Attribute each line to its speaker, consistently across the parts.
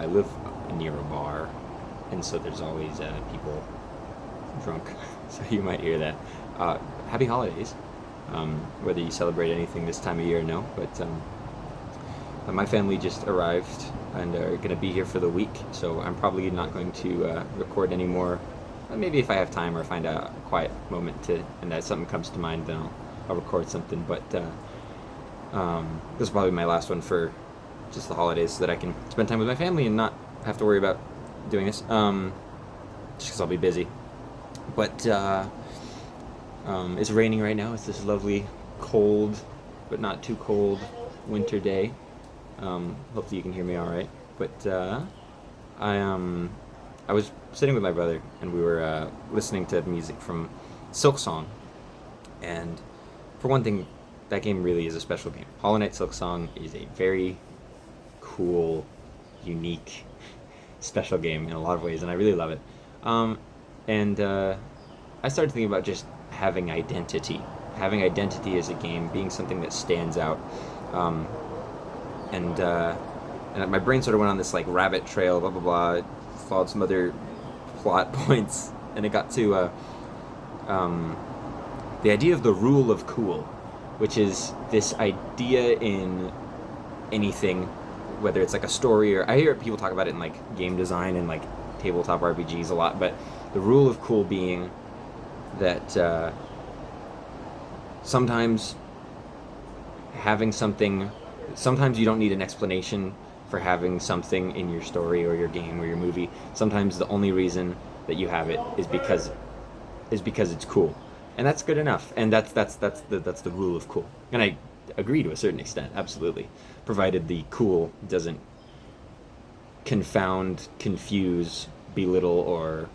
Speaker 1: I live near a bar, and so there's always people drunk, so you might hear that. Happy holidays, whether you celebrate anything this time of year or no, but my family just arrived and are going to be here for the week, so I'm probably not going to record anymore. Maybe if I have time or find a quiet moment to, and that something comes to mind, then I'll record something. But this is probably my last one for just the holidays, so that I can spend time with my family and not have to worry about doing this. Just because I'll be busy. But it's raining right now. It's this lovely, cold, but not too cold winter day. Hopefully you can hear me all right. But I was sitting with my brother, and we were listening to music from Silksong. And for one thing, that game really is a special game. Hollow Knight Silksong is a very cool, unique, special game in a lot of ways, and I really love it. And I started thinking about just having identity. Having identity as a game, being something that stands out. Um, and my brain sort of went on this like rabbit trail, blah blah blah, followed some other plot points, and it got to the idea of the rule of cool, which is this idea in anything, whether it's like a story, or I hear people talk about it in like game design and like tabletop RPGs a lot, but the rule of cool being that sometimes having something, sometimes you don't need an explanation for having something in your story or your game or your movie. Sometimes the only reason that you have it is because it's cool, and that's good enough. And that's the rule of cool. And I agree to a certain extent, absolutely, provided the cool doesn't confound, confuse, belittle, or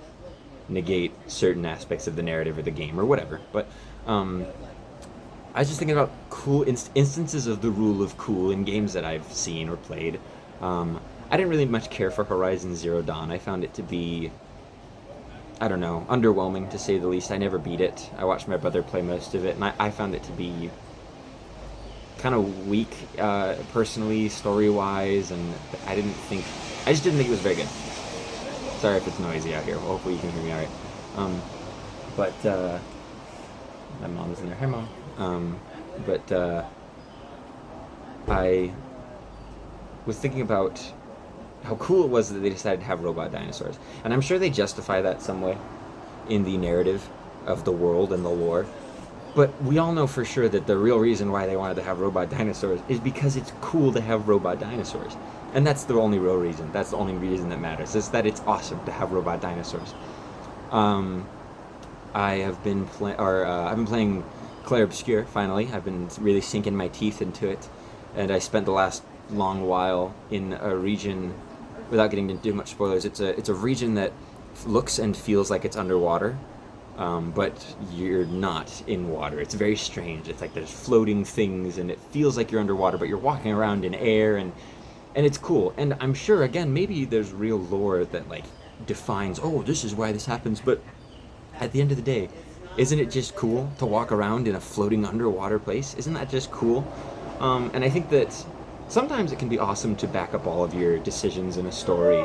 Speaker 1: negate certain aspects of the narrative or the game or whatever. But I was just thinking about cool instances of the rule of cool in games that I've seen or played. I didn't really much care for Horizon Zero Dawn. I found it to be, I don't know, underwhelming to say the least. I never beat it. I watched my brother play most of it, and I found it to be kind of weak, personally, story-wise, and I just didn't think it was very good. Sorry if it's noisy out here. Hopefully you can hear me alright. But my mom's in there. Hi, Mom. But I was thinking about how cool it was that they decided to have robot dinosaurs. And I'm sure they justify that some way in the narrative of the world and the lore. But we all know for sure that the real reason why they wanted to have robot dinosaurs is because it's cool to have robot dinosaurs. And that's the only real reason. That's the only reason that matters, is that it's awesome to have robot dinosaurs. I've been playing Clair Obscur, finally. I've been really sinking my teeth into it. And I spent the last long while in a region, without getting into too much spoilers, it's a region that looks and feels like it's underwater, but you're not in water. It's very strange. It's like there's floating things, and it feels like you're underwater, but you're walking around in air, and it's cool. And I'm sure, again, maybe there's real lore that like defines, oh, this is why this happens, but at the end of the day, isn't it just cool to walk around in a floating underwater place? Isn't that just cool? And I think that sometimes it can be awesome to back up all of your decisions in a story.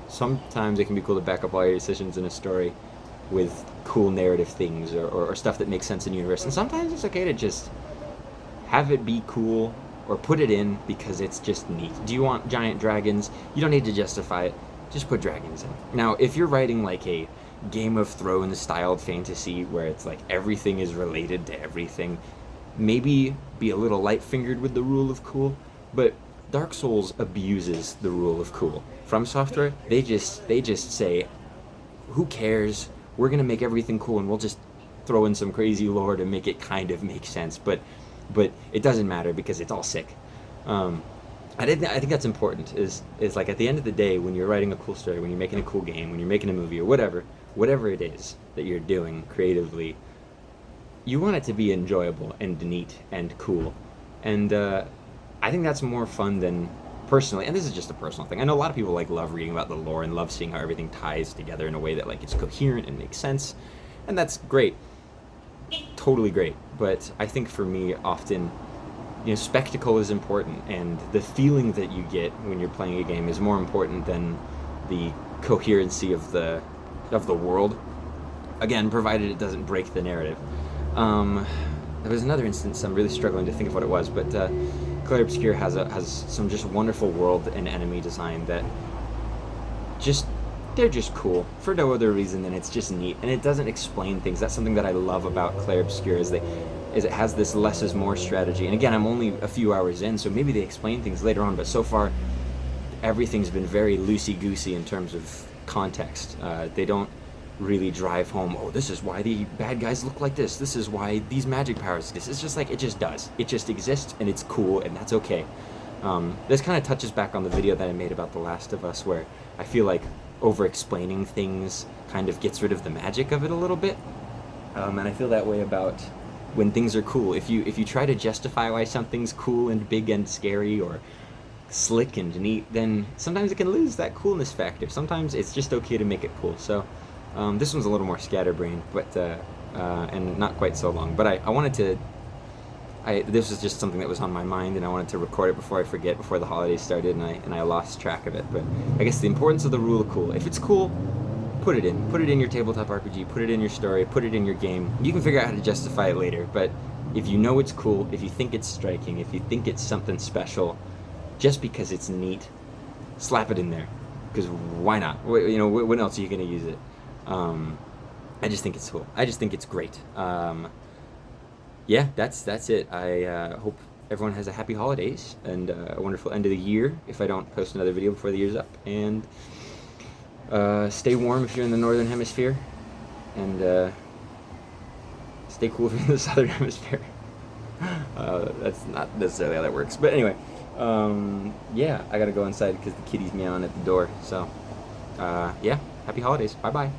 Speaker 1: Sometimes it can be cool to back up all your decisions in a story with cool narrative things or stuff that makes sense in the universe. And sometimes it's okay to just have it be cool or put it in because it's just neat. Do you want giant dragons? You don't need to justify it. Just put dragons in. Now, if you're writing like a Game of Thrones styled fantasy where it's like everything is related to everything, maybe be a little light-fingered with the rule of cool, but Dark Souls abuses the rule of cool. From Software, they just say, who cares? We're gonna make everything cool, and we'll just throw in some crazy lore to make it kind of make sense. But it doesn't matter because it's all sick. I think that's important. Is like at the end of the day, when you're writing a cool story, when you're making a cool game, when you're making a movie or whatever it is that you're doing creatively, you want it to be enjoyable and neat and cool. And I think that's more fun than, personally, and this is just a personal thing, I know a lot of people like love reading about the lore and love seeing how everything ties together in a way that like it's coherent and makes sense, and that's great, totally great. But I think for me, often spectacle is important, and the feeling that you get when you're playing a game is more important than the coherency of the world. Again, provided it doesn't break the narrative. There was another instance I'm really struggling to think of what it was, but Clair Obscur has some just wonderful world and enemy design that they're just cool for no other reason than it's just neat, and it doesn't explain things. That's something that I love about Clair Obscur is it has this less is more strategy. And again, I'm only a few hours in, so maybe they explain things later on, but so far everything's been very loosey-goosey in terms of context. They don't really drive home, oh, this is why the bad guys look like this is why these magic powers exist. It's just like, it just does. It just exists, and it's cool, and that's okay. This kind of touches back on the video that I made about The Last of Us, where I feel like over-explaining things kind of gets rid of the magic of it a little bit. And I feel that way about when things are cool. If you try to justify why something's cool and big and scary or slick and neat, then sometimes it can lose that coolness factor. Sometimes it's just okay to make it cool. So this one's a little more scatterbrained, but and not quite so long. But I wanted to. This was just something that was on my mind, and I wanted to record it before I forget, before the holidays started, and I lost track of it. But I guess the importance of the rule of cool. If it's cool, put it in. Put it in your tabletop RPG, put it in your story, put it in your game. You can figure out how to justify it later, but if you know it's cool, if you think it's striking, if you think it's something special, just because it's neat, slap it in there. Because why not? When else are you going to use it? I just think it's cool. I just think it's great. Yeah, that's it. I hope everyone has a happy holidays and a wonderful end of the year if I don't post another video before the year's up. And stay warm if you're in the northern hemisphere, and stay cool if you're in the southern hemisphere. That's not necessarily how that works, but anyway, yeah, I gotta go inside because the kitty's meowing at the door. So yeah, happy holidays. Bye bye.